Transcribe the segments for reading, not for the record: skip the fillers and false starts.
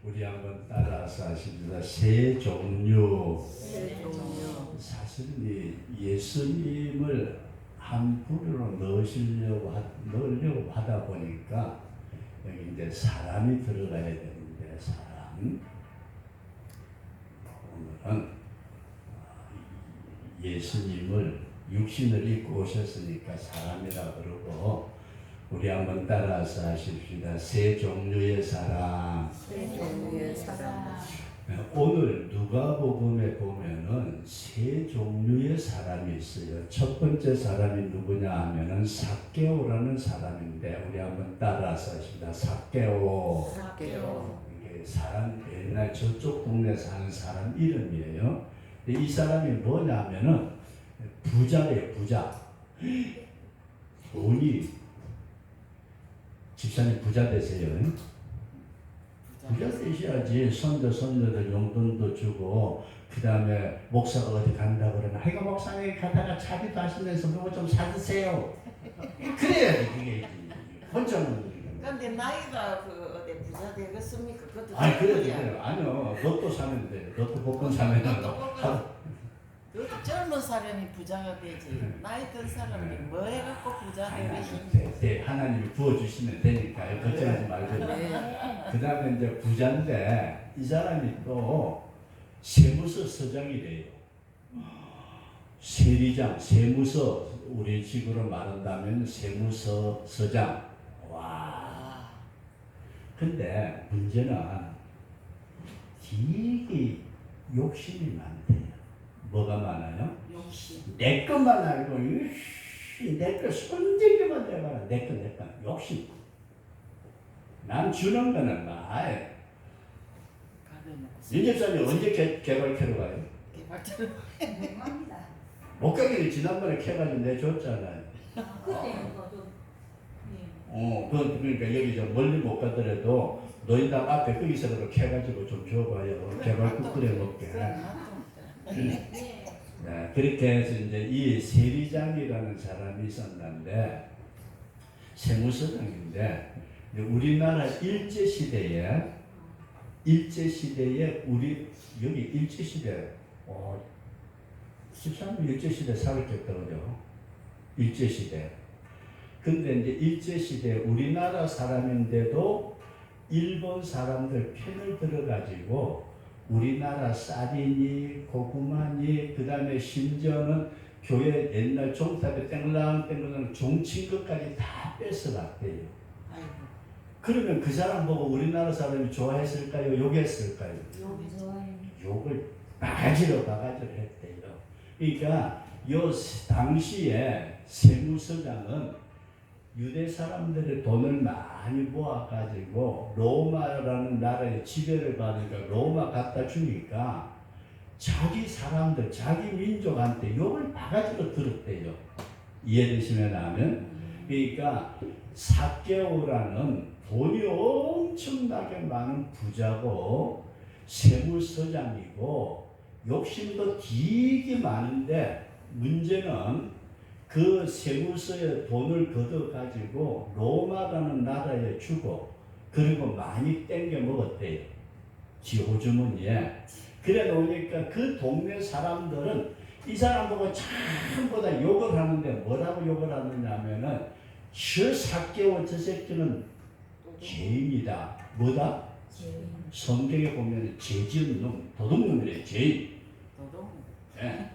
우리 한번 따라서 하십니다. 세 종류. 세 종류. 사실 이 예수님을 한 부류로 넣으려고 하다 보니까 여기 이제 사람이 들어가야 되는데 사람. 오늘은 예수님을 육신을 입고 오셨으니까 사람이라 그러고 우리 한번 따라서 하십시다. 세 종류의 사람. 세 종류의 사람. 오늘 누가복음에 보면은 세 종류의 사람이 있어요. 첫 번째 사람이 누구냐 하면은 삭개오라는 사람인데 우리 한번 따라서 하십니다. 삭개오. 삭개오. 이게 사람 옛날 저쪽 동네 사는 사람 이름이에요. 근데 이 사람이 뭐냐면은 부자예요. 부자. 돈이 집사님 부자 되세요. 부자 되셔야지 손자들 용돈도 주고 그 다음에 목사가 어디 간다 그러면 하여가 목사님 가다가 차비도 하시면서 뭐 좀 사드세요. 그래야지 그게 혼자는. 근데 나이가 그 어디 부자 되겠습니까? 그것도 아니 그래도 그래야. 돼요. 아니요. 로또 사면 돼요. 로또 복권 사면 그것도 젊은 사람이 부자가 되지. 나이 든 사람이 뭐 해갖고 부자 되겠습니까? 네, 하나님이 부어주시면 되니까요. 걱정하지 말고. 그 다음에 이제 부자인데 이 사람이 또 세무서 서장이래요. 세리장, 세무서 우리 식으로 말한다면 세무서 서장. 와. 근데 문제는 되게 욕심이 많대요. 뭐가 많아요? 욕심. 내 것만 알고 내 거 손대기만 해봐라. 내 거 욕심. 난 주는 거는 말. 윤 집사님 언제 개발 캐러 가요? 개발자를 궁금합니다. 목각이를 지난번에 캐가지고 내줬잖아요. 그때는 좀 그러니까 여기 좀 멀리 못 가더라도 노인당 앞에 거기서라도 캐가지고 좀 줘봐요. 개발국 끓여 먹게. 네, 그렇게 해서 이제 이 세리장이라는 사람이 있었는데 세무서장인데 우리나라 일제시대에 우리 여기 일제시대 13년 일제시대 살았겠다 그죠? 일제시대. 근데 이제 일제시대 우리나라 사람인데도 일본 사람들 편을 들어가지고 우리나라 쌀이니 고구마니 그 다음에 심지어는 교회 옛날 종탑에 땡랑땡랑 종친 것까지 다 뺏어갔대요. 그러면 그 사람 보고 우리나라 사람이 좋아했을까요? 욕했을까요? 욕을 바가지로 했대요. 그러니까 요 당시에 세무서장은 유대 사람들의 돈을 많이 모아가지고 로마라는 나라에 지배를 받으니까 로마 갖다 주니까 자기 사람들, 자기 민족한테 욕을 바가지로 들었대요. 이해되시면 하면. 그러니까 삭개오라는 돈이 엄청나게 많은 부자고 세무서장이고 욕심도 되게 많은데 문제는 그 세무서에 돈을 걷어가지고 로마라는 나라에 주고 그리고 많이 땡겨 먹었대요. 지 호주머니에. 그래 놓으니까 그 동네 사람들은 이 사람 보고 참보다 욕을 하는데 뭐라고 욕을 하느냐 하면은 저 삭개오 저 새끼는 죄인이다. 뭐다? 성경에 보면 죄 지은 놈, 도둑놈이래. 죄인. 네.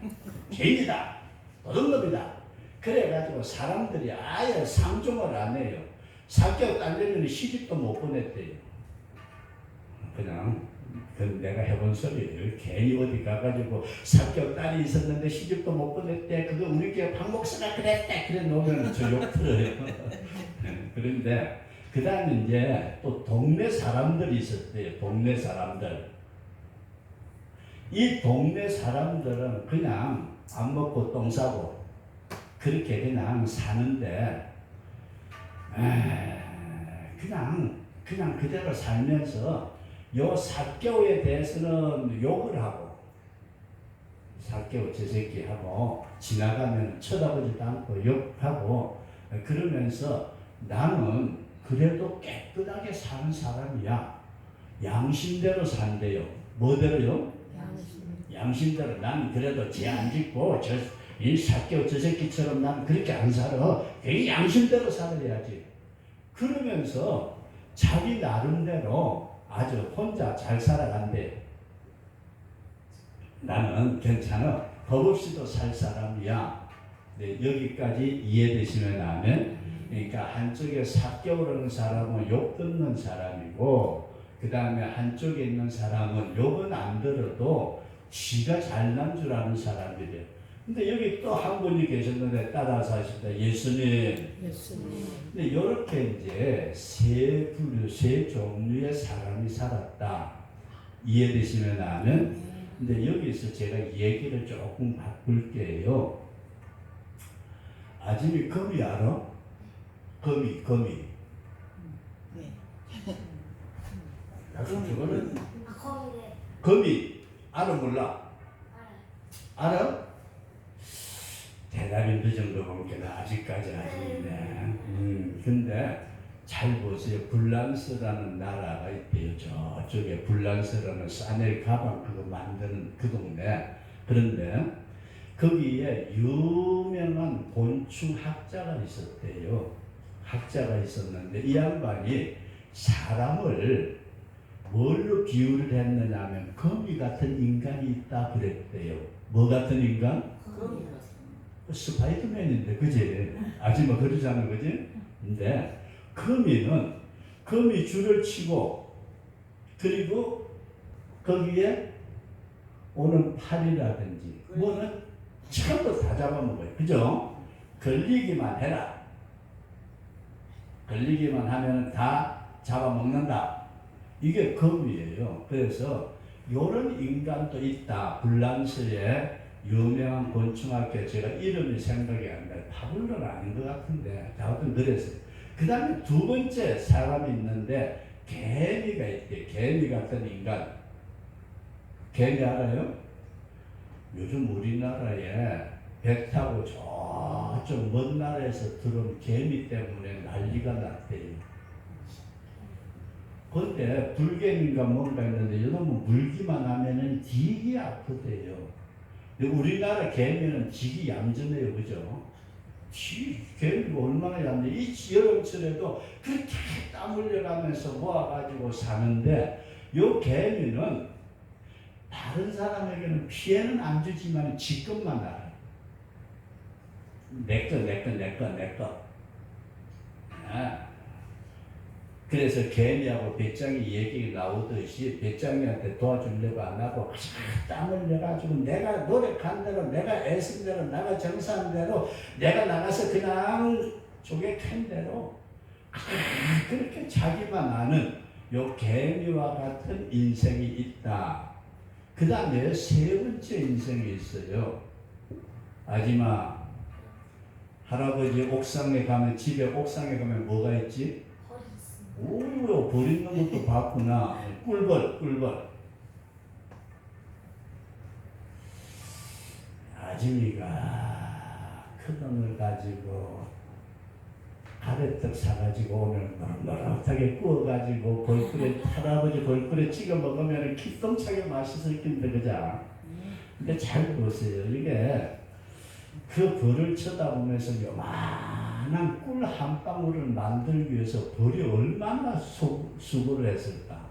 죄인이다. 도둑놈이다. 그래가지고 사람들이 아예 상종을 안 해요. 삭개오 딸내미는 시집도 못 보냈대요. 그냥 내가 해본 소리를 괜히 어디 가가지고 삭개오 딸이 있었는데 시집도 못 보냈대. 그거 우리 교회 박 목사가 그랬대. 그래 놓으면 저 욕 들어요. 그런데 그 다음에 이제 또 동네 사람들이 있었대요. 동네 사람들. 이 동네 사람들은 그냥 밥 먹고 똥 싸고 그렇게 그냥 사는데 그냥 그대로 살면서 요 삭개오에 대해서는 욕을 하고 삭개오 저 새끼 하고 지나가면 쳐다보지도 않고 욕하고 그러면서 나는 그래도 깨끗하게 사는 사람이야. 양심대로 산대요. 뭐대로요? 양심. 양심대로. 난 그래도 죄 안 짓고 이 사교 저 새끼처럼 난 그렇게 안 살아. 괜히 양심대로 살아야지. 그러면서 자기 나름대로 아주 혼자 잘 살아간대. 나는 괜찮아. 법 없이도 살 사람이야. 네, 여기까지 이해되시면 하면, 그러니까 한쪽에 사교라는 사람은 욕 듣는 사람이고, 그 다음에 한쪽에 있는 사람은 욕은 안 들어도 지가 잘난 줄 아는 사람이래요. 근데 여기 또 한 분이 계셨는데 따라서 하십니다. 예수님. 근데 이렇게 이제 세 부류, 세 종류의 사람이 살았다. 이해되시면 하면, 근데 여기서 제가 얘기를 조금 바꿀게요. 아침이 거미 알아? 거미. 네. 저거는 아, 거기네. 거미 알아 몰라? 알아? 대답이 늦은 거 보니까 아직까지 아직이네. 근데 잘 보세요. 불란스라는 나라가 있대요. 저쪽에 불란스라는 샤넬 가방 그거 만드는 그 동네. 그런데 거기에 유명한 곤충 학자가 있었대요. 학자가 있었는데 이 양반이 사람을 뭘로 비유를 했느냐 하면 거미 같은 인간이 있다 그랬대요. 뭐 같은 인간? 거미. 스파이더맨인데 그지? 아줌마 그러잖아 그지? 근데 거미는 거미 줄을 치고 그리고 거기에 오는 팔이라든지 뭐는 처음부터 다 잡아먹어요. 그죠? 걸리기만 해라. 걸리기만 하면 다 잡아먹는다. 이게 거미예요. 그래서 이런 인간도 있다. 불란스에 유명한 곤충학교 제가 이름이 생각이 안 나요. 파블로는 아닌 것 같은데 아무튼 그랬어요. 그 다음에 두 번째 사람이 있는데 개미가 있대. 개미 같은 인간. 개미 알아요? 요즘 우리나라에 배 타고 저쪽 먼 나라에서 들어온 개미 때문에 난리가 났대요. 그런데 불개미가 뭔가 있는데 이놈은 물기만 하면은 되게 아프대요. 우리나라 개미는 지기 얌전해요. 그죠? 개미가 얼마나 얌전해. 이 여름철에도 그렇게 땀 흘려가면서 모아가지고 사는데 요 개미는 다른 사람에게는 피해는 안 주지만 지 것만 알아요. 내 거. 그래서 개미하고 배짱이 얘기 나오듯이 배짱이한테 도와주려고 안 하고 땀을 내가지고 내가 노력한 대로 내가 애쓴 대로 내가 정사한 대로 내가 나가서 그냥 조개 캔 대로 그렇게 자기만 아는 요 개미와 같은 인생이 있다. 그 다음에 세 번째 인생이 있어요. 아줌마 할아버지 옥상에 가면 집에 옥상에 가면 뭐가 있지? 오, 벌 있는 것도 봤구나. 꿀벌. 아줌이가 큰 돈을 가지고 가래떡 사가지고 오늘 노릇노릇하게 구워가지고 할아버지 벌꿀에 찍어 먹으면 기똥차게 맛있을 텐데 그자. 근데 잘 보세요. 이게 그 벌을 쳐다보면서 요만한 꿀 한 방울을 만들기 위해서 벌이 얼마나 수고를 했을까.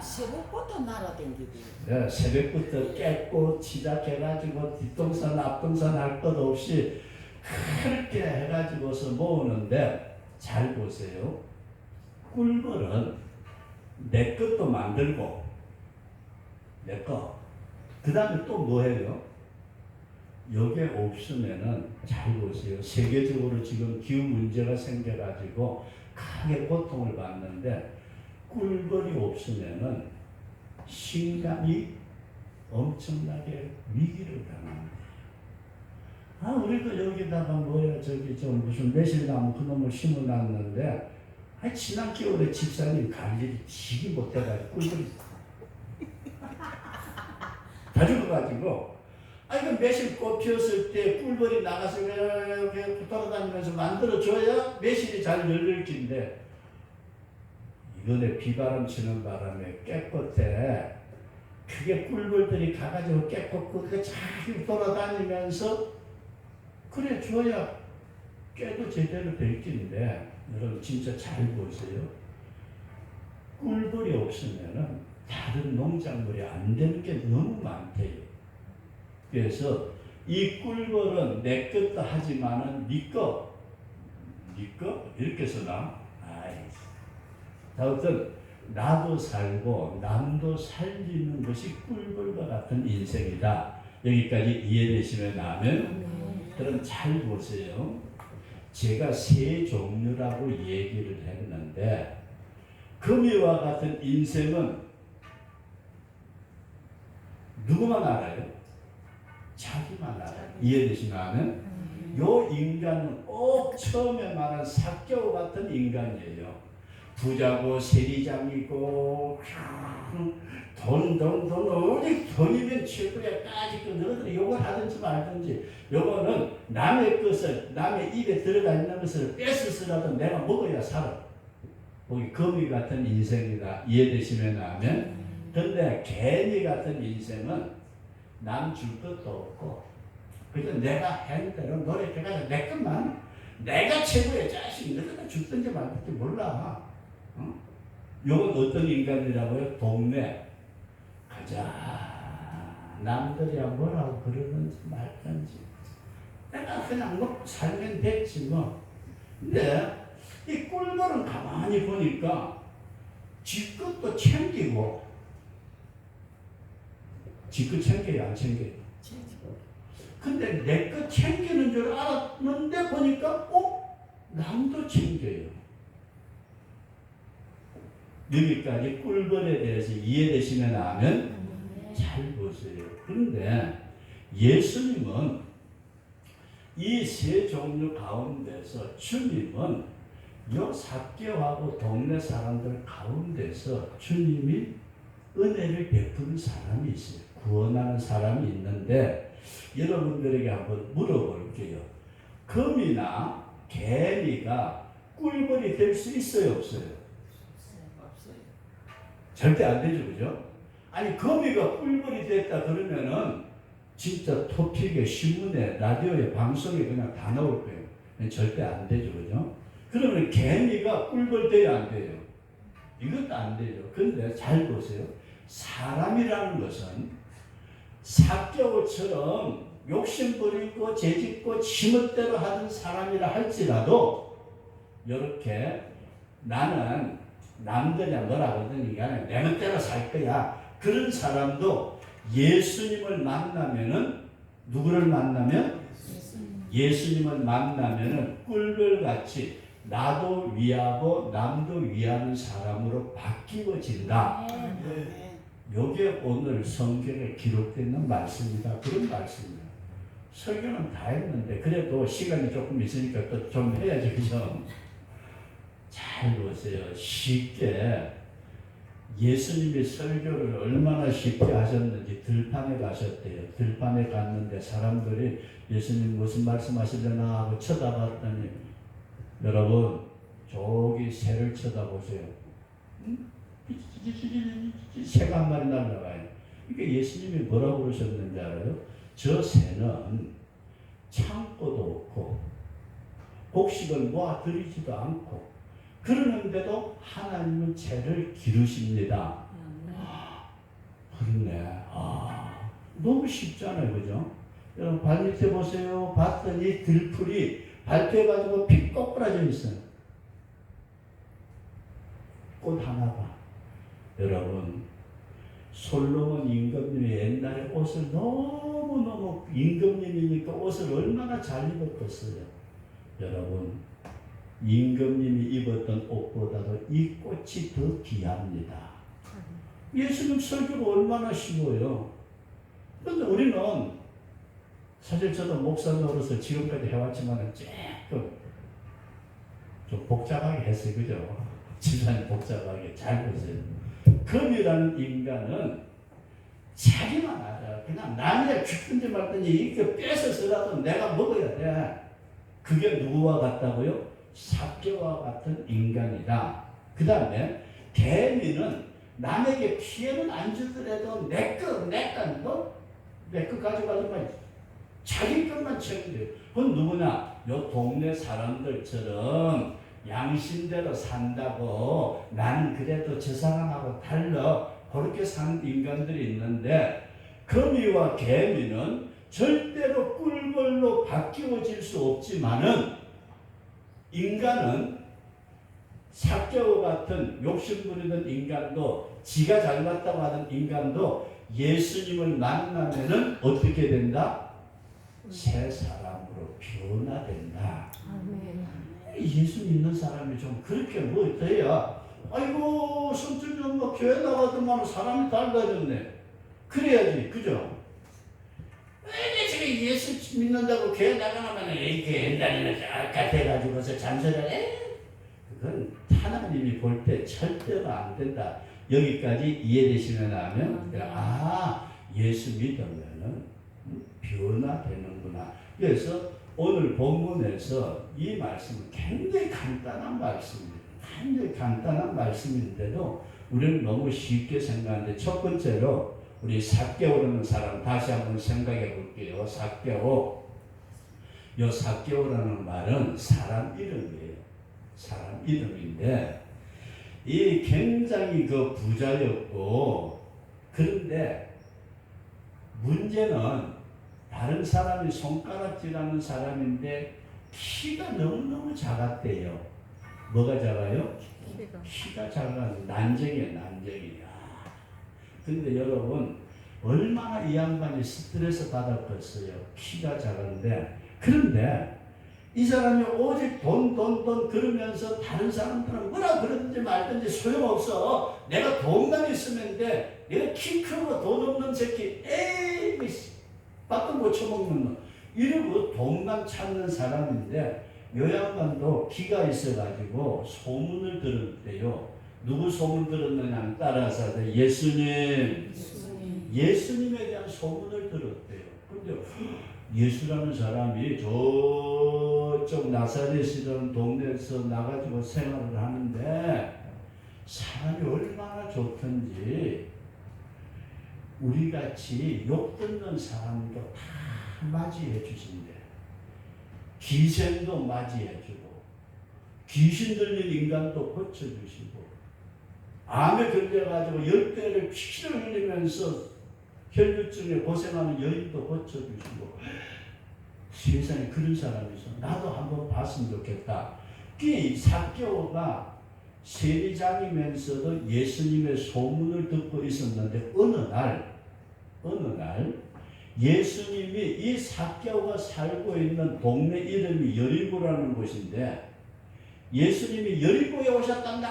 새벽부터 날아다니고. 네, 새벽부터 깨고 시작해가지고 뒷동산 앞동산 할 것 없이 그렇게 해가지고서 모으는데 잘 보세요. 꿀벌은 내 것도 만들고 내 거. 그 다음에 또 뭐 해요? 여기에 없으면은 잘 보세요. 세계적으로 지금 기후 문제가 생겨가지고 크게 고통을 받는데 꿀벌이 없으면은 식량이 엄청나게 위기를 당합니다. 아, 우리도 여기다가 뭐야 저기 저 무슨 매실나무 그놈을 심어놨는데 아, 지난 겨울에 집사님 관리를 지기 못해가지고 꿀벌이 다 죽어가지고 아, 이거 매실꽃 피었을 때 꿀벌이 나가서 이렇게 돌아다니면서 만들어줘야 매실이 잘 열릴 긴데 이번에 비바람 치는 바람에 깨끗해 그게 꿀벌들이 가가지고 깨끗고 그 잘 돌아다니면서 그래 줘야 깨도 제대로 될 텐데 여러분 진짜 잘 보세요. 꿀벌이 없으면은 다른 농작물이 안 되는 게 너무 많대요. 그래서 이 꿀벌은 내 것도 하지만은 네 거 이렇게 쓰나? 아이. 아무튼 나도 살고 남도 살리는 것이 꿀벌과 같은 인생이다. 여기까지 이해되시면 아멘. 그럼 잘 보세요. 제가 세 종류라고 얘기를 했는데 금이와 같은 인생은 누구만 알아요? 자기만 알아요. 이해되시면 아멘. 요 인간은 꼭 처음에 말한 사개와 같은 인간이에요. 부자고 세리장이고 돈 어디 돈이면 최고야 까짓 거 너희들이 요걸 하든지 말든지 요거는 남의 것을 남의 입에 들어가 있는 것을 뺏어서라도 내가 먹어야 살아. 거기 거미 같은 인생이다. 이해되시면 아멘. 근데 개미 같은 인생은 남 줄 것도 없고 그래서 내가 한 대로 노력해가지고 내 것만 내가 최고의 자식 너희들 죽든지 말든지 몰라. 어? 요건 어떤 인간이라고요? 동네 가자 남들이야 뭐라고 그러는지 말든지 내가 그냥 먹고 살면 됐지 뭐. 근데 이 꿀벌은 가만히 보니까 지 것도 챙기고 지 것 챙겨요 안 챙겨요? 근데 내 것 챙기는 줄 알았는데 보니까 남도 챙겨요. 여기까지 꿀벌에 대해서 이해되시면 아멘. 잘 보세요. 그런데 예수님은 이 세 종류 가운데서 주님은 요 삭개하고 동네 사람들 가운데서 주님이 은혜를 베푸는 사람이 있어요. 구원하는 사람이 있는데 여러분들에게 한번 물어볼게요. 거미나 개미가 꿀벌이 될 수 있어요 없어요? 없어요. 절대 안 되죠, 그죠? 아니 거미가 꿀벌이 됐다 그러면은 진짜 토픽에 신문에 라디오에 방송에 그냥 다 나올 거예요. 절대 안 되죠, 그죠? 그러면 개미가 꿀벌 돼야 안 돼요? 이것도 안 되죠. 근데 잘 보세요. 사람이라는 것은 삭개오처럼 욕심부리고 죄짓고 지멋대로 하는 사람이라 할지라도 이렇게 나는 남들이야 뭐라 그러더니 내 멋대로 살 거야. 그런 사람도 예수님을 만나면은 누구를 만나면? 예수님을 만나면은 꿀벌같이 나도 위하고 남도 위하는 사람으로 바뀌어진다. 요게 오늘 성경에 기록되어 있는 말씀이다. 그런 말씀이에요. 설교는 다 했는데 그래도 시간이 조금 있으니까 또 좀 해야지 그죠? 잘 보세요. 쉽게 예수님이 설교를 얼마나 쉽게 하셨는지 들판에 가셨대요. 들판에 갔는데 사람들이 예수님 무슨 말씀하시려나 하고 쳐다봤더니 여러분 저기 새를 쳐다보세요. 새가 한 마리 날라가요. 그러니까 예수님이 뭐라고 그러셨는지 알아요? 저 새는 창고도 없고 곡식을 모아들이지도 않고 그러는데도 하나님은 새를 기르십니다. 그렇네. 너무 쉽잖아요. 그죠? 여러분 발밑에 보세요. 봤더니 들풀이 밟혀가지고 픽 꼬꾸라져 있어요. 꽃 하나 봐. 여러분 솔로몬 임금님이 옛날에 옷을 너무너무 임금님이니까 옷을 얼마나 잘 입었겠어요. 여러분 임금님이 입었던 옷보다도 이 꽃이 더 귀합니다. 예수님 설교가 얼마나 쉬워요. 그런데 우리는 사실 저도 목사 노릇을 지금까지 해왔지만 조금 좀 복잡하게 했어요. 그죠? 집안이 복잡하게. 잘 보세요. 금이라는 인간은 자기만 알아. 그냥 남이 죽든지 말든지 이렇게 뺏어서라도 내가 먹어야 돼. 그게 누구와 같다고요? 삭개와 같은 인간이다. 그 다음에 개미는 남에게 피해는 안 주더라도 내 거 가져가지 마. 자기 것만 챙겨. 그건 누구냐? 요 동네 사람들처럼 양심대로 산다고 나는 그래도 저 사람하고 달라. 그렇게 사는 인간들이 있는데 거미와 개미는 절대로 꿀벌로 바뀌어질 수 없지만은 인간은 삭개오 같은 욕심부리는 인간도 지가 잘났다고 하는 인간도 예수님을 만나면은 어떻게 된다? 새 사람으로 변화된다. 예수 믿는 사람이 좀 그렇게 뭐 돼야 아이고 성춘년 뭐 교회 나가더만 사람이 달라졌네. 그래야지 그죠? 왜 제가 예수 믿는다고 교회 나가면 이렇게 옛날에는 같아가지고서 잔소리를 해? 그건 하나님이 볼 때 절대로 안 된다. 여기까지 이해되시면 하면 예수 믿으면은 변화되는구나. 그래서 오늘 본문에서 이 말씀은 굉장히 간단한 말씀입니다. 굉장히 간단한 말씀인데도 우리는 너무 쉽게 생각하는데 첫 번째로 우리 삭개오라는 사람 다시 한번 생각해 볼게요. 삭개오. 이 삭개오라는 말은 사람 이름이에요. 사람 이름인데 이 굉장히 그 부자였고 그런데 문제는 다른 사람이 손가락질하는 사람인데 키가 너무너무 작았대요. 뭐가 작아요? 키가 작아서 난쟁이에요. 난쟁이. 근데 여러분 얼마나 이 양반이 스트레스 받았겠어요. 키가 작은데 그런데 이 사람이 오직 돈 그러면서 다른 사람들은 뭐라 그러든지 말든지 소용없어. 내가 돈만 있으면 돼. 내가 키 크고 돈 없는 새끼 에이 밥도 못 처먹는 놈. 이러고 돈만 찾는 사람인데 요 양반도 기가 있어가지고 소문을 들었대요. 누구 소문 들었느냐에 따라서 예수님에 대한 소문을 들었대요. 근데 예수라는 사람이 저쪽 나사렛이라는 동네에서 나가지고 생활을 하는데 사람이 얼마나 좋던지 우리같이 욕 듣는 사람도 다 맞이해 주신대. 기생도 맞이해 주고 귀신 들린 인간도 고쳐주시고 암에 걸려가지고 10배를 피를 흘리면서 혈류증에 고생하는 여인도 고쳐주시고 세상에 그런 사람이 있어. 나도 한번 봤으면 좋겠다. 이 삭개오가 세리장이면서도 예수님의 소문을 듣고 있었는데 어느 날 예수님이 이 삭개오가 살고 있는 동네 이름이 여리고라는 곳인데 예수님이 여리고에 오셨단다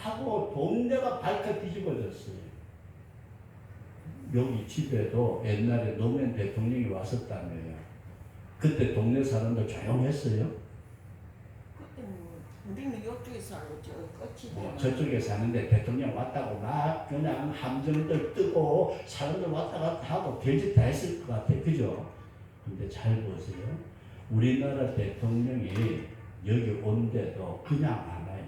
하고 동네가 발칵 뒤집어졌어요. 여기 집에도 옛날에 노무현 대통령이 왔었다며요. 그때 동네 사람들 조용했어요. 우리는 이쪽에 살고 저 끝이 저쪽에 사는데 대통령 왔다고 막 그냥 함정들 뜨고 사람들 왔다 갔다 하고 별짓 다 했을 것 같아. 그죠? 근데 잘 보세요. 우리나라 대통령이 여기 온데도 그냥 안 와요.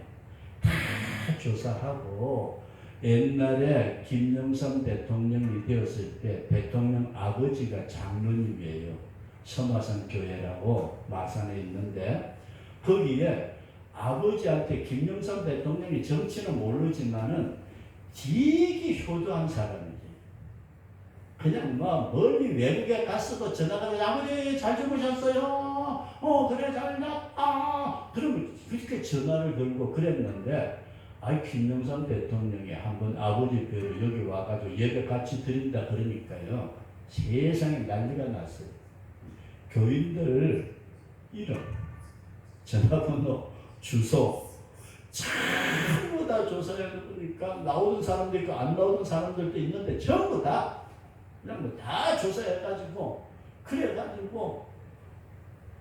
다 조사하고 옛날에 김영삼 대통령이 되었을 때 대통령 아버지가 장로님이에요. 서마산 교회라고 마산에 있는데 거기에 아버지한테 김영삼 대통령이 정치는 모르지만은 되게 효도한 사람이지. 그냥 뭐 멀리 외국에 갔어도 전화가 아버지 잘 주무셨어요? 그래 잘 잤다. 그러면 그렇게 전화를 걸고 그랬는데 김영삼 대통령이 한번 아버지 뵈러 여기 와가지고 예배 같이 드린다 그러니까요. 세상에 난리가 났어요. 교인들 이름, 전화번호, 주소 전부 다 조사해 보니까 나오는 사람도 있고 안 나오는 사람들도 있는데 전부 다 그냥 뭐 다 조사해가지고 그래가지고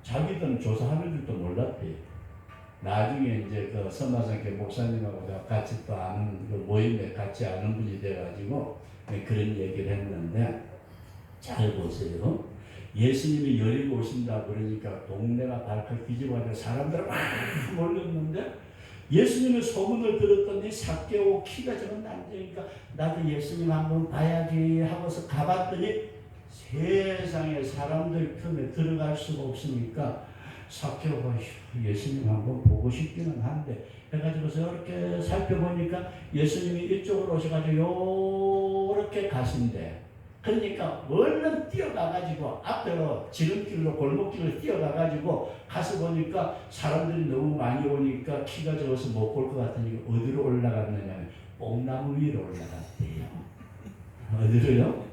자기들은 조사하는 줄도 몰랐대. 나중에 이제 그 서마산교 목사님하고 같이 또 아는 그 모임에 같이 아는 분이 돼가지고 그런 얘기를 했는데 잘 보세요. 예수님이 여리고 오신다 그러니까 동네가 발칵 뒤집어져 사람들 막 몰렸는데 예수님의 소문을 들었더니 삭개오 키가 적은 남자니까 나도 예수님 한번 봐야지 하고서 가봤더니 세상에 사람들 틈에 들어갈 수가 없으니까 삭개오가 예수님 한번 보고 싶기는 한데 해가지고서 이렇게 살펴보니까 예수님이 이쪽으로 오셔가지고 요렇게 가신대. 그러니까 얼른 뛰어가가지고 앞으로 지름길로 골목길로 뛰어가가지고 가서 보니까 사람들이 너무 많이 오니까 키가 적어서 못 볼 것 같으니까 어디로 올라갔느냐 뽕나무 위로 올라갔대요. 어디로요?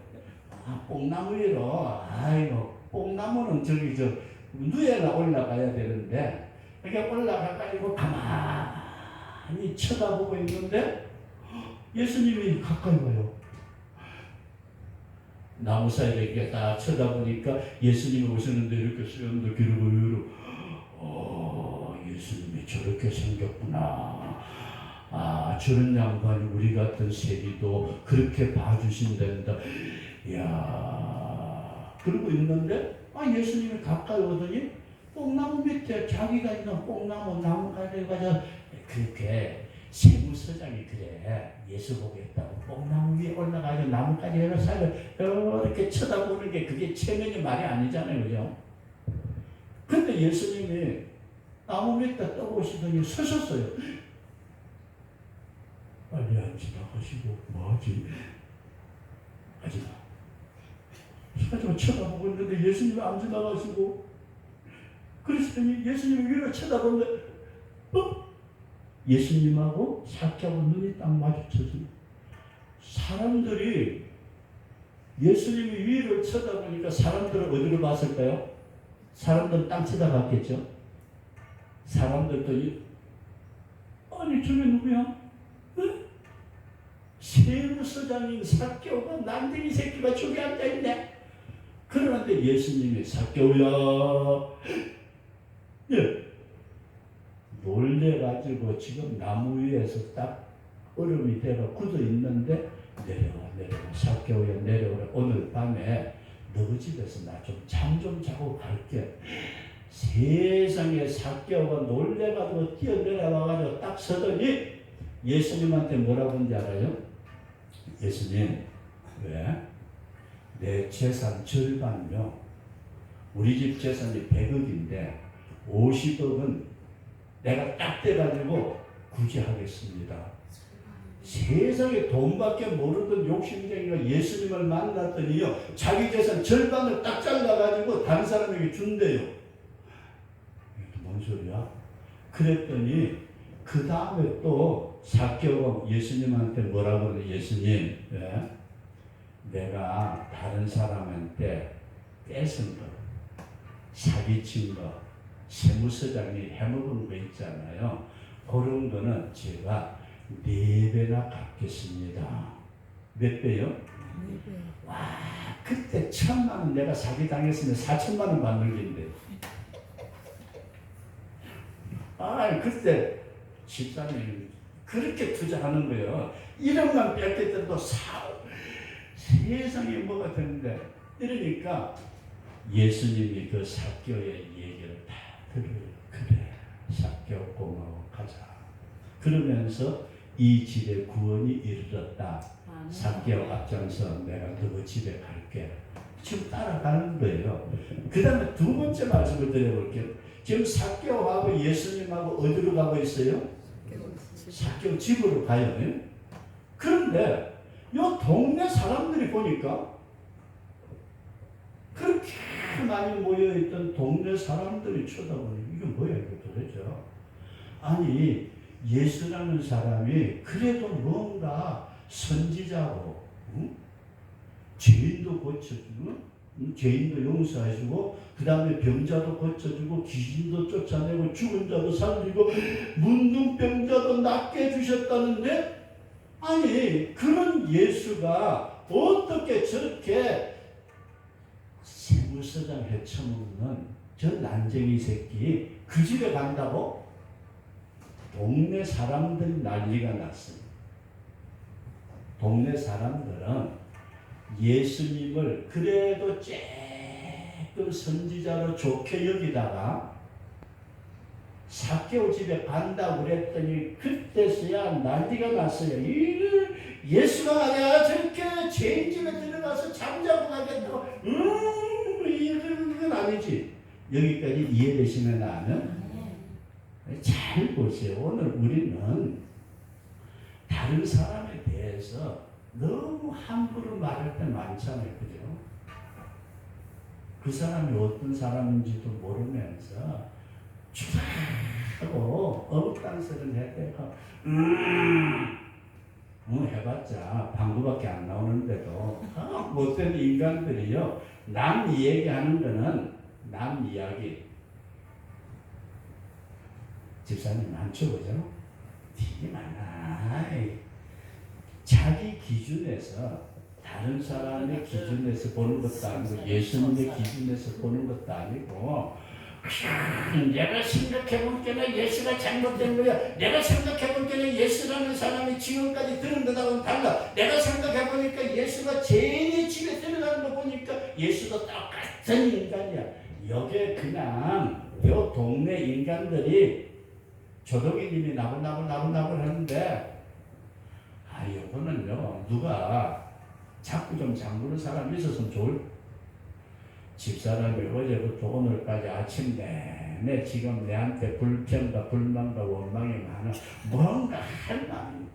아, 뽕나무 위로. 아이고 뽕나무는 저기 저 누에나 올라가야 되는데 이렇게 올라가가지고 가만히 쳐다보고 있는데 예수님이 가까이 와요. 나무 사이에 이렇게 딱 쳐다보니까 예수님이 오셨는데 이렇게 수염도 길고 예수님이 저렇게 생겼구나. 아, 저런 양반이 우리 같은 세리도 그렇게 봐주신단다. 이야, 그러고 있는데 예수님이 가까이 오더니 뽕나무 밑에 자기가 있는 뽕나무 나무가지고 그렇게 세무서장이 그래 예수 보겠다고 뽕나무 위에 올라가서 나무까지 해서 이렇게 쳐다보는 게 그게 체면이 말이 아니잖아요, 그죠? 근데 예수님이 나무 밑에 떠보시더니 서셨어요. 빨리 안 지나가시고 뭐하지? 하지마. 그래가지고 쳐다보고 있는데 예수님이 안 지나가시고 그러시더니 예수님이 위로 쳐다보는데 예수님하고 삭개하고 눈이 딱 마주쳐서 사람들이 예수님이 위를 쳐다보니까 사람들은 어디로 봤을까요? 사람들은 땅 쳐다봤겠죠. 사람들도 아니 저게 누구야? 응? 세무서장인 삭개오가 난쟁이 새끼가 저기 앉아있네. 그러는데 예수님이 삭개오야 예. 놀래가지고 지금 나무 위에서 딱 얼음이 되어 굳어 있는데 내려와 삭개오야 내려오라. 오늘 밤에 너 집에서 나 좀 잠 좀 자고 갈게. 세상에 삭개오가 놀래가지고 뛰어내려와가지고 딱 서더니 예수님한테 뭐라고 하는지 알아요? 예수님 왜? 내 재산 절반요. 우리 집 재산이 100억인데 50억은 내가 딱 돼가지고 구제하겠습니다. 세상에 돈밖에 모르던 욕심쟁이가 예수님을 만났더니요 자기 재산 절반을 딱 잘라가지고 다른 사람에게 준대요. 이게 뭔 소리야? 그랬더니 그 다음에 또 삭개오가 예수님한테 뭐라고 그래? 예수님 내가 다른 사람한테 뺏은 거 사기친 거 세무서장이 해먹은 거 있잖아요. 그런 거는 제가 4배나 갚겠습니다. 몇 배요? 4배. 와, 그때 1,000만 원 내가 사기당했으면 4천만 원 받는 게인데. 그때 집사님이 그렇게 투자하는 거예요. 1억만 뺏겠더라도 세상에 뭐가 되는데. 이러니까 예수님이 그 삭개오의 얘기를 다 들어요. 그래, 삭개오 고마워, 가자. 그러면서 이 집에 구원이 이르렀다. 삭개오 앞장서 내가 너 집에 갈게. 지금 따라가는 거예요. 그 다음에 두 번째 말씀을 드려볼게요. 지금 삭개오하고 예수님하고 어디로 가고 있어요? 삭개오 집으로 가요. 그런데 이 동네 사람들이 보니까 그렇게 많이 모여있던 동네 사람들이 쳐다보니 이게 뭐야 이거 도대체. 아니 예수라는 사람이 그래도 뭔가 선지자고 죄인도 고쳐주고 죄인도 용서하시고 그 다음에 병자도 고쳐주고 귀신도 쫓아내고 죽은 자도 살리고 문둥병자도 낫게 해주셨다는데 아니 그런 예수가 어떻게 저렇게 세무서장 헤쳐먹는 저 난쟁이 새끼 그 집에 간다고? 동네 사람들이 난리가 났습니다. 동네 사람들은 예수님을 그래도 조금 선지자로 좋게 여기다가 삭개오 집에 간다고 그랬더니 그때서야 난리가 났어요. 예수가 말이야 저렇게 죄인 집에 들어가서 잠자고 가겠다고. 이건 아니지. 여기까지 이해되시면 아는? 잘 보세요. 오늘 우리는 다른 사람에 대해서 너무 함부로 말할 때 많잖아요. 그죠? 그 사람이 어떤 사람인지도 모르면서 추하고 어묵단스를 해대고 해봤자 방구밖에 안 나오는데도 못된 인간들이요. 남 얘기하는 거는 남 이야기. 집사님 많죠, 그죠? 되게 많아. 자기 기준에서 다른 사람의 기준에서 보는 것도 아니고 예수님의 기준에서 보는 것도 아니고 내가 생각해볼 때는 예수가 잘못된 거야. 내가 생각해볼 때는 예수라는 사람이 지금까지 들은 것하고는 달라. 내가 생각해보니까 예수가 죄인의 집에 들어가는 거 보니까 예수도 똑같은 인간이야. 여기에 그냥 요 동네 인간들이 조동희님이 나불나불 하는데 요거는요 누가 자꾸 좀 잠그는 사람이 있었으면 좋을. 집사람이 어제부터 오늘까지 아침 내내 지금 내한테 불평과 불만과 원망이 많아. 뭔가 할 마음이.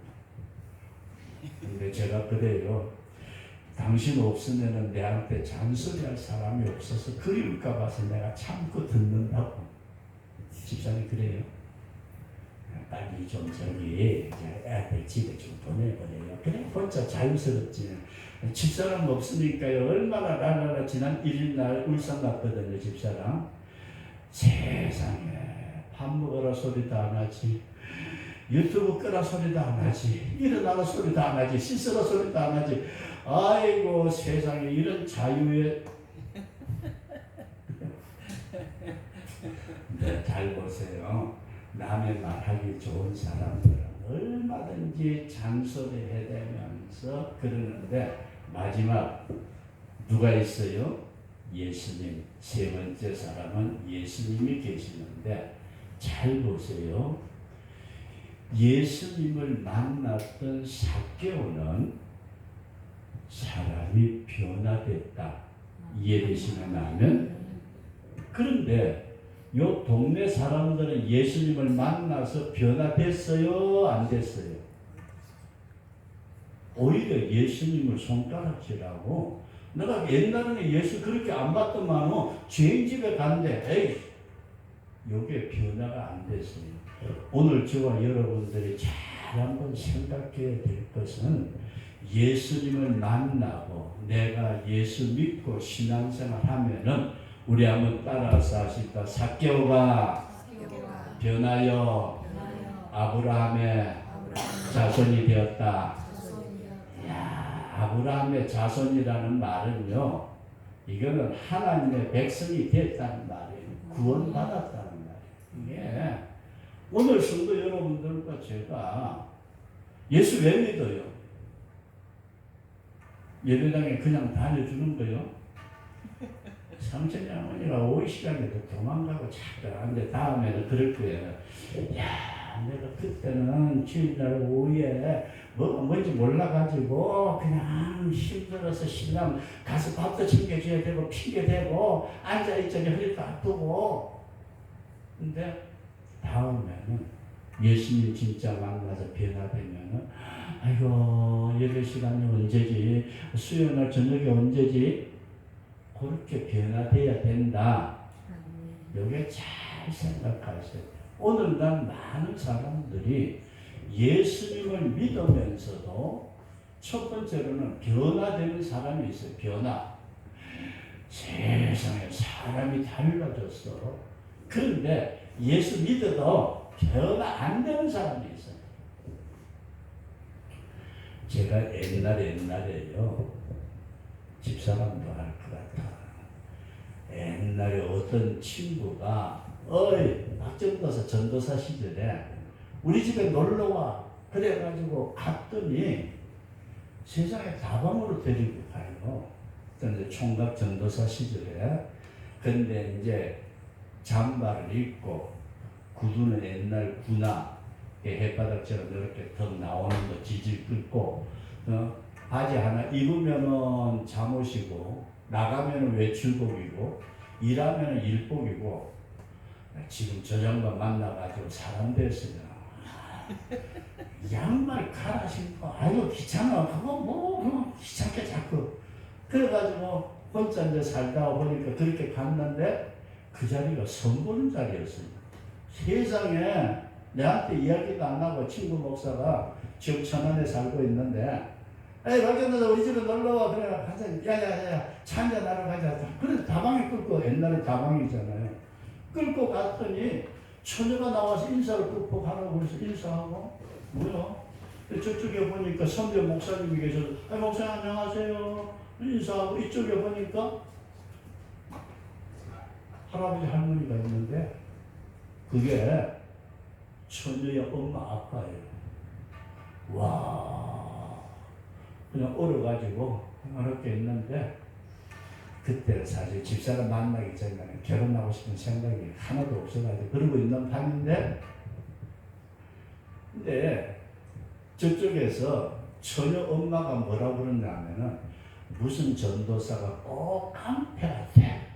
근데 제가 그래요. 당신 없으면은 내한테 잔소리할 사람이 없어서 그리울까 봐서 내가 참고 듣는다고. 집사님 그래요. 빨리 좀 저기 애들 집에 좀 보내버려요. 그래 혼자 자유스럽지. 집사람 없으니까요. 얼마나 날라라 지난 1일날 울산 갔거든요. 집사람. 세상에 밥 먹으라 소리도 안 하지. 유튜브 끄라 소리도 안 하지. 일어나라 소리도 안 하지. 씻으라 소리도 안 하지. 아이고 세상에 이런 자유에 네, 잘 보세요. 남의 말하기 좋은 사람들은 얼마든지 잔소리 해대면서 그러는데 마지막 누가 있어요? 예수님. 세 번째 사람은 예수님이 계시는데 잘 보세요. 예수님을 만났던 삭개오는 사람이 변화됐다. 이해되시면 아멘? 그런데 요 동네 사람들은 예수님을 만나서 변화됐어요? 안 됐어요? 오히려 예수님을 손가락질하고 내가 옛날에는 예수 그렇게 안 봤더만 죄인 집에 갔는데 에이 요게 변화가 안 됐어요. 오늘 저와 여러분들이 잘 한번 생각해야 될 것은 예수님을 만나고 내가 예수 믿고 신앙생활 하면은 우리 한번 따라서 하실까? 삭개오가 변하여 아브라함의 자손이 되었다. 야, 아브라함의 자손이라는 말은요, 이거는 하나님의 백성이 됐다는 말이에요. 구원받았다는 말이에요. 이게 오늘 성도 여러분들과 제가 예수 왜 믿어요? 예배당에 그냥 다녀주는 거요? 삼촌이 어머니가 오이 시간에도 도망가고 자꾸 하는데 다음에는 그럴 거예요. 야, 내가 그때는 주일날 오후에 뭐가 뭔지 몰라가지고 그냥 힘들어서 신랑 가서 밥도 챙겨줘야 되고 핑계대고 앉아있자니 허리도 아프고. 근데 다음에는 예수님 진짜 만나서 변화되면은 아이고 예배 시간이 언제지? 수요일날 저녁에 언제지? 그렇게 변화돼야 된다. 여기에 잘 생각하셔야 돼요. 오늘날 많은 사람들이 예수님을 믿으면서도 첫 번째로는 변화되는 사람이 있어요. 변화. 세상에 사람이 달라졌어. 그런데 예수 믿어도 변화 안 되는 사람이 있어요. 제가 옛날에요. 집사람도 알 것 같아. 옛날에 어떤 친구가 박정도사 전도사 시절에 우리 집에 놀러와 그래가지고 갔더니 세상에 다방으로 데리고 가요. 그런데 총각 전도사 시절에. 근데 이제 잠바를 입고 구두는 옛날 구나 햇바닥처럼 이렇게 턱 나오는 거 지질 긁고 바지 하나 입으면은 잠옷이고 나가면은 외출복이고 일하면은 일복이고 지금 저 양반 만나가지고 사람 됐어요. 양말 갈아 신고 아이고 귀찮아 그거 뭐 그거 귀찮게 자꾸 그래가지고 혼자 이제 살다 보니까 그렇게 갔는데 그 자리가 선보는 자리였어요. 세상에 내한테 이야기도 안 하고 친구 목사가 지금 천안에 살고 있는데 에이 박현아 우리 집에 놀러와 그래 가자 야야야 차 한잔 하러 가자 그래 다방에 끌고 옛날에 다방이잖아요 끌고 갔더니 처녀가 나와서 인사를 꾹꾹 하라고 그래서 인사하고 뭐야 저쪽에 보니까 선배 목사님이 계셔서 목사님 안녕하세요 인사하고 이쪽에 보니까 할아버지 할머니가 있는데 그게 처녀의 엄마 아빠예요. 와 그냥 얼어가지고 어렵게 있는데 그때 사실 집사람 만나기 전에 결혼하고 싶은 생각이 하나도 없어가지고 그러고 있는 밤인데 근데 저쪽에서 처녀 엄마가 뭐라고 그러냐면은 무슨 전도사가 꼭 깡패가 돼.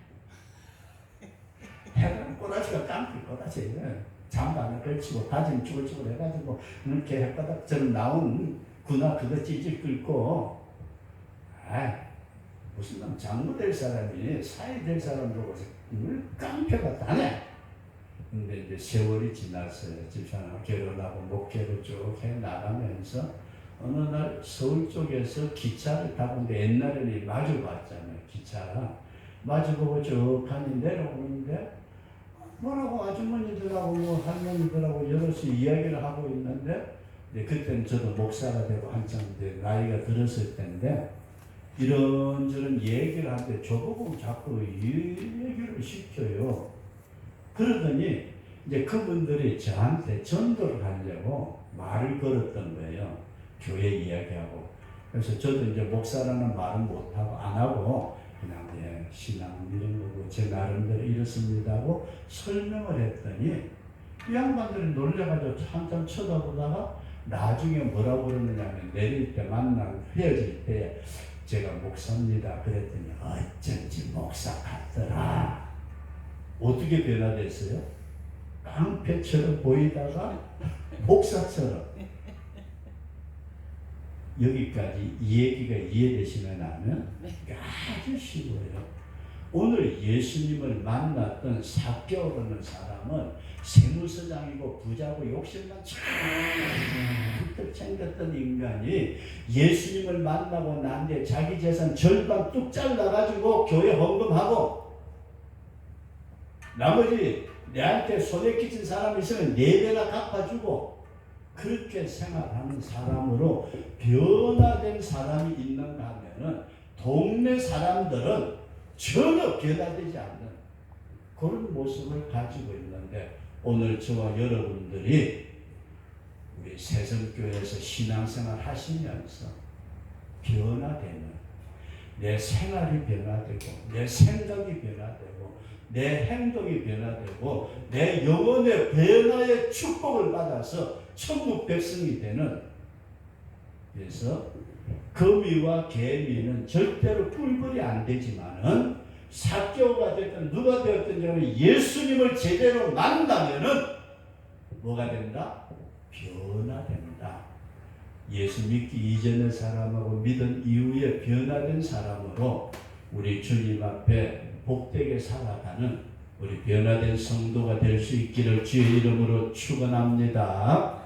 해가 꼬라지가 깡패 꼬라지. 장갑을 걸치고 바지는 쭈글쭈글 해가지고 이렇게 햇바닥처럼 나온 구나 그거 찌질 끓고 무슨 남 장모 될 사람이 사회 될 사람으로 깡패가 다네. 근데 이제 세월이 지났어요. 집사람 결혼하고 목회를 쭉 해 나가면서 어느 날 서울 쪽에서 기차를 타고 옛날에는 마주 봤잖아요. 기차 마주보고 쭉 가니 내려오는데 뭐라고 아주머니들하고 뭐 할머니들하고 여럿이 이야기를 하고 있는데 이제 그때는 저도 목사가 되고 한참 이제 나이가 들었을 때인데 이런저런 얘기를 하는데 저보고 자꾸 이 얘기를 시켜요. 그러더니 이제 그분들이 저한테 전도를 하려고 말을 걸었던 거예요. 교회 이야기하고. 그래서 저도 이제 목사라는 말은 못하고 안 하고 그냥 신앙 이런 거고 제 나름대로 이렇습니다 하고 설명을 했더니 이 양반들이 놀래가지고 한참 쳐다보다가 나중에 뭐라고 그러느냐면 내릴 때 헤어질 때 제가 목사입니다 그랬더니 어쩐지 목사 같더라. 어떻게 변화됐어요? 깡패처럼 보이다가 목사처럼. 여기까지 이 얘기가 이해되시면 하면 아주 쉬워요. 오늘 예수님을 만났던 삭개오라는 사람은 세무서장이고 부자고 욕심만 잔뜩 챙겼던 인간이 예수님을 만나고 난 뒤에 자기 재산 절반 뚝 잘라가지고 교회 헌금하고 나머지 내한테 손해 끼친 사람이 있으면 4배나 갚아주고 그렇게 생활하는 사람으로 변화된 사람이 있는가 하면은 동네 사람들은 전혀 변화되지 않는 그런 모습을 가지고 있는데 오늘 저와 여러분들이 우리 새성교회에서 신앙생활 하시면서 변화되는 내 생활이 변화되고 내 생각이 변화되고 내 행동이 변화되고 내 영혼의 변화의 축복을 받아서 천국 백성이 되는 그래서 거미와 개미는 절대로 꿀벌이 안 되지만은 삭개오가 됐든 누가 되었든 간에 예수님을 제대로 만나면은 뭐가 된다? 변화된다. 예수 믿기 이전의 사람하고 믿은 이후에 변화된 사람으로 우리 주님 앞에 복되게 살아가는 우리 변화된 성도가 될 수 있기를 주의 이름으로 축원합니다.